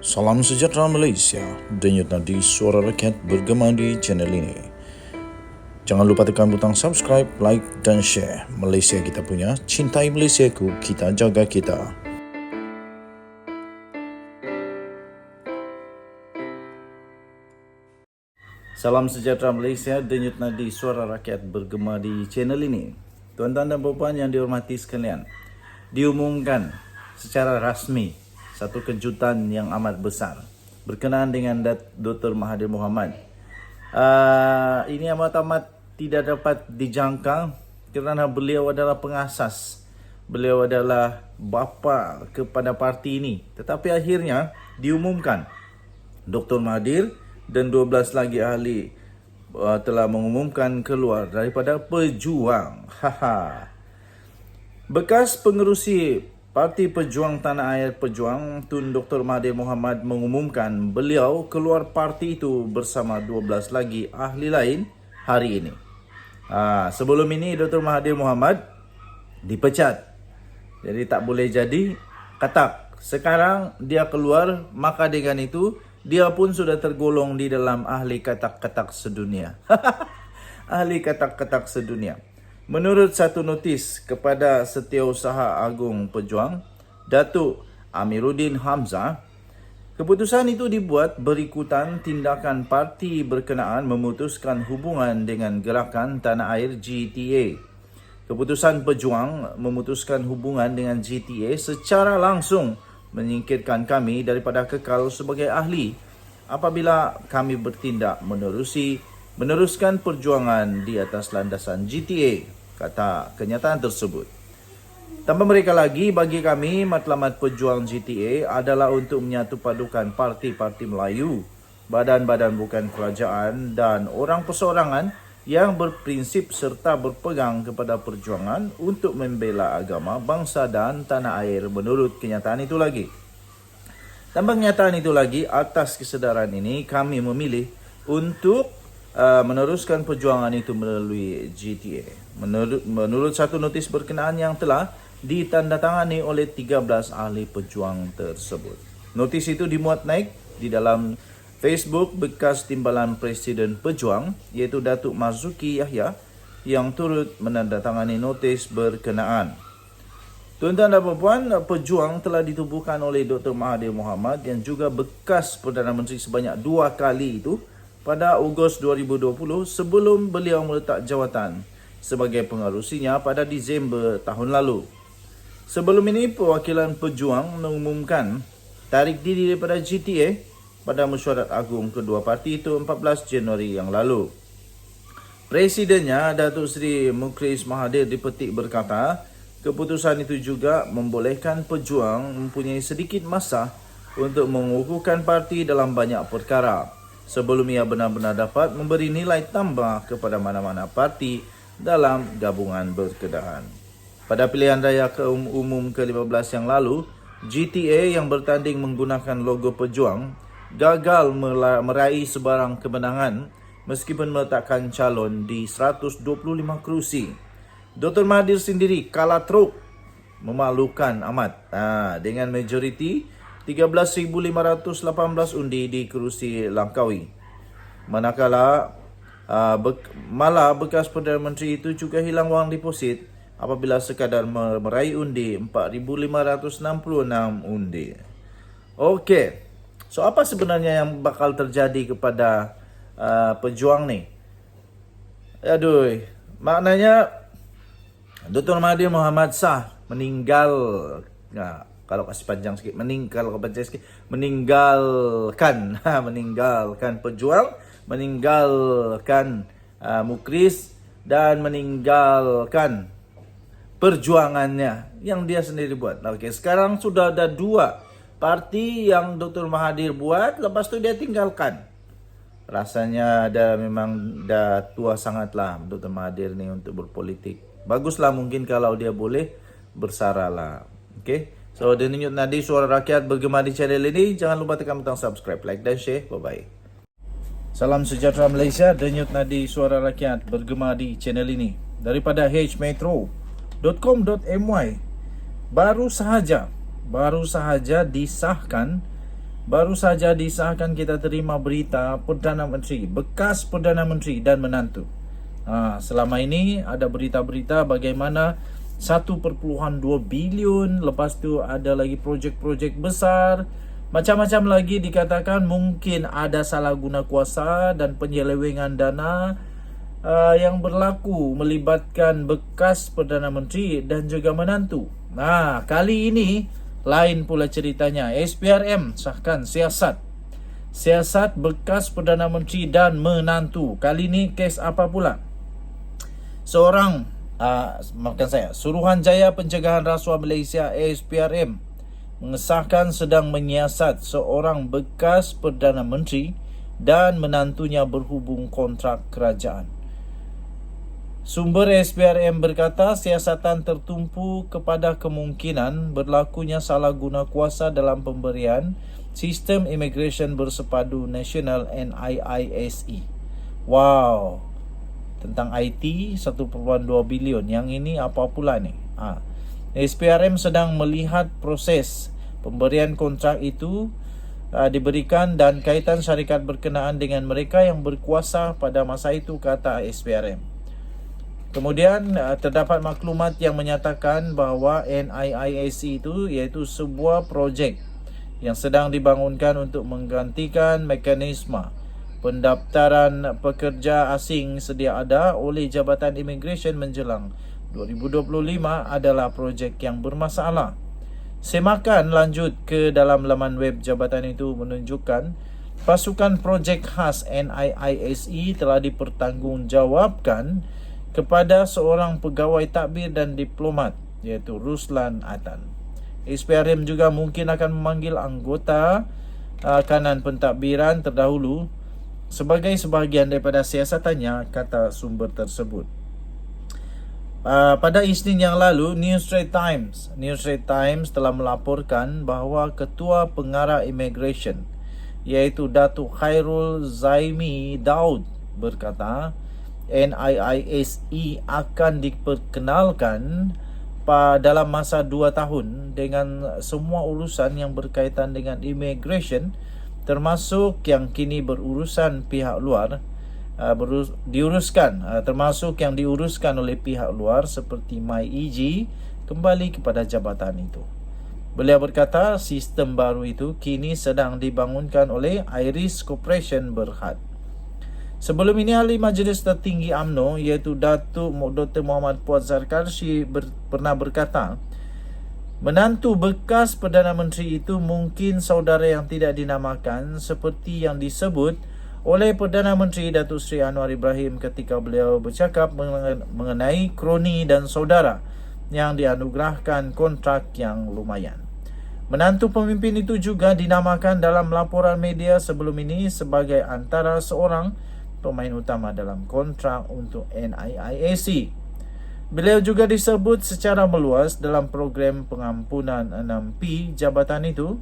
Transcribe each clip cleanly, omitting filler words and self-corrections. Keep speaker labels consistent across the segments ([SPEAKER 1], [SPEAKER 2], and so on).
[SPEAKER 1] Salam sejahtera Malaysia, denyut nadi suara rakyat bergema di channel ini. Jangan lupa tekan butang subscribe, like dan share. Malaysia kita punya, cintai Malaysiaku, kita jaga kita. Salam sejahtera Malaysia, denyut nadi suara rakyat bergema di channel ini. Tuan-tuan dan puan yang dihormati sekalian, diumumkan secara rasmi satu kejutan yang amat besar berkenaan dengan Dr. Mahathir Mohamad. Ini amat tidak dapat dijangka kerana beliau adalah pengasas. Beliau adalah bapa kepada parti ini. Tetapi akhirnya diumumkan Dr. Mahathir dan 12 lagi ahli telah mengumumkan keluar daripada Pejuang. Bekas pengerusi Parti Pejuang Tanah Air Pejuang Tun Dr. Mahathir Mohamad mengumumkan beliau keluar parti itu bersama 12 lagi ahli lain hari ini. Sebelum ini Dr. Mahathir Mohamad dipecat. Jadi tak boleh jadi katak. Sekarang dia keluar, maka dengan itu dia pun sudah tergolong di dalam ahli katak-katak sedunia. Ahli katak-katak sedunia. Menurut satu notis kepada Setiausaha Agung Pejuang, Datuk Amiruddin Hamzah, keputusan itu dibuat berikutan tindakan parti berkenaan memutuskan hubungan dengan gerakan Tanah Air GTA. Keputusan Pejuang memutuskan hubungan dengan GTA secara langsung menyingkirkan kami daripada kekal sebagai ahli apabila kami bertindak meneruskan perjuangan di atas landasan GTA, kata kenyataan tersebut. Tambah mereka lagi, bagi kami matlamat pejuang GTA adalah untuk menyatu padukan parti-parti Melayu, badan-badan bukan kerajaan dan orang perseorangan yang berprinsip serta berpegang kepada perjuangan untuk membela agama, bangsa dan tanah air. Menurut kenyataan itu lagi. Tambah kenyataan itu lagi, atas kesedaran ini kami memilih untuk meneruskan perjuangan itu melalui GTA. Menurut satu notis berkenaan yang telah ditandatangani oleh 13 ahli pejuang tersebut. Notis itu dimuat naik di dalam Facebook bekas timbalan Presiden Pejuang, iaitu Datuk Marzuki Yahya, yang turut menandatangani notis berkenaan. Tuan-tuan dan puan, Pejuang telah ditubuhkan oleh Dr. Mahathir Mohamad yang juga bekas Perdana Menteri sebanyak 2 kali itu pada Ogos 2020 sebelum beliau meletak jawatan sebagai pengerusinya pada Disember tahun lalu. Sebelum ini, perwakilan Pejuang mengumumkan tarik diri daripada GTA pada mesyuarat agung kedua parti itu 14 Januari yang lalu. Presidennya, Datuk Seri Mukhriz Mahathir dipetik berkata, keputusan itu juga membolehkan Pejuang mempunyai sedikit masa untuk mengukuhkan parti dalam banyak perkara sebelum ia benar-benar dapat memberi nilai tambah kepada mana-mana parti dalam gabungan berkenaan. Pada pilihan raya umum ke-15 yang lalu, GTA yang bertanding menggunakan logo Pejuang gagal meraih sebarang kemenangan meskipun meletakkan calon di 125 kerusi. Dr. Mahathir sendiri kalah teruk, memalukan amat dengan majoriti 13,518 undi di kerusi Langkawi. Manakala malah bekas Perdana Menteri itu juga hilang wang deposit apabila sekadar meraih undi 4,566 undi. Okey. So apa sebenarnya yang bakal terjadi kepada Pejuang ni? Maknanya Dr. Mahathir Mohamad sah meninggal. Kalau kasih panjang sikit, meninggalkan Pejuang, meninggalkan Mukhriz dan meninggalkan perjuangannya yang dia sendiri buat. Okey, sekarang sudah ada 2 parti yang Dr. Mahathir buat, lepas tu dia tinggalkan. Rasanya memang dah tua sangatlah Dr. Mahathir ni untuk berpolitik. Baguslah mungkin kalau dia boleh bersaralah. Okey. So, denyut nadi suara rakyat bergema di channel ini. Jangan lupa tekan butang subscribe, like dan share. Bye-bye. Salam sejahtera Malaysia, denyut nadi suara rakyat bergema di channel ini. Daripada hmetro.com.my. Baru sahaja disahkan Baru saja disahkan, kita terima berita Perdana Menteri, bekas Perdana Menteri dan menantu. Selama ini ada berita-berita bagaimana 1.2 bilion, lepas tu ada lagi projek-projek besar, macam-macam lagi dikatakan mungkin ada salah guna kuasa dan penyelewengan dana yang berlaku melibatkan bekas Perdana Menteri dan juga menantu. Kali ini lain pula ceritanya. SPRM sahkan siasat bekas Perdana Menteri dan menantu. Kali ini kes apa pula? Suruhanjaya Pencegahan Rasuah Malaysia SPRM mengesahkan sedang menyiasat seorang bekas Perdana Menteri dan menantunya berhubung kontrak kerajaan. Sumber SPRM berkata siasatan tertumpu kepada kemungkinan berlakunya salah guna kuasa dalam pemberian Sistem Immigration Bersepadu Nasional NIISE. Wow, tentang IT 1.2 bilion. Yang ini apa pula ni? SPRM sedang melihat proses pemberian kontrak itu diberikan dan kaitan syarikat berkenaan dengan mereka yang berkuasa pada masa itu, kata SPRM. Kemudian terdapat maklumat yang menyatakan bahawa NIISE itu iaitu sebuah projek yang sedang dibangunkan untuk menggantikan mekanisme pendaftaran pekerja asing sedia ada oleh Jabatan Immigration menjelang 2025 adalah projek yang bermasalah. Semakan lanjut ke dalam laman web jabatan itu menunjukkan pasukan projek khas NIISE telah dipertanggungjawabkan kepada seorang pegawai takbir dan diplomat iaitu Ruslan Atan. SPRM juga mungkin akan memanggil anggota kanan pentadbiran terdahulu sebagai sebahagian daripada siasatannya, kata sumber tersebut. Pada Isnin yang lalu, New Straits Times telah melaporkan bahawa Ketua Pengarah Immigration iaitu Datuk Khairul Zaimi Daud berkata NIISE akan diperkenalkan dalam masa 2 tahun dengan semua urusan yang berkaitan dengan immigration, termasuk yang kini berurusan pihak luar, termasuk yang diuruskan oleh pihak luar seperti MyEG kembali kepada jabatan itu. Beliau berkata sistem baru itu kini sedang dibangunkan oleh Iris Corporation Berhad. Sebelum ini, Ahli Majlis Tertinggi UMNO iaitu Datuk Dr. Muhammad Puat Zarkarshi pernah berkata menantu bekas Perdana Menteri itu mungkin saudara yang tidak dinamakan seperti yang disebut oleh Perdana Menteri Datuk Seri Anwar Ibrahim ketika beliau bercakap mengenai kroni dan saudara yang dianugerahkan kontrak yang lumayan. Menantu pemimpin itu juga dinamakan dalam laporan media sebelum ini sebagai antara seorang pemain utama dalam kontrak untuk NIISE. Beliau juga disebut secara meluas dalam program pengampunan 6P jabatan itu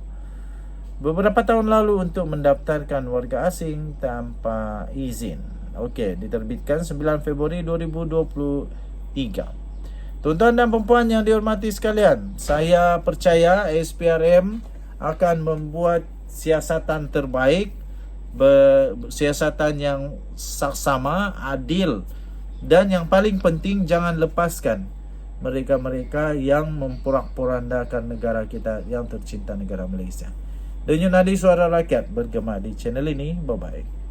[SPEAKER 1] beberapa tahun lalu untuk mendaftarkan warga asing tanpa izin. Diterbitkan 9 Februari 2023. Tuan-tuan dan puan yang dihormati sekalian, saya percaya SPRM akan membuat siasatan terbaik, siasatan yang saksama, adil, dan yang paling penting jangan lepaskan mereka-mereka yang memporak-porandakan negara kita yang tercinta, negara Malaysia. Denyut nadi suara rakyat bergema di channel ini. Bye-bye.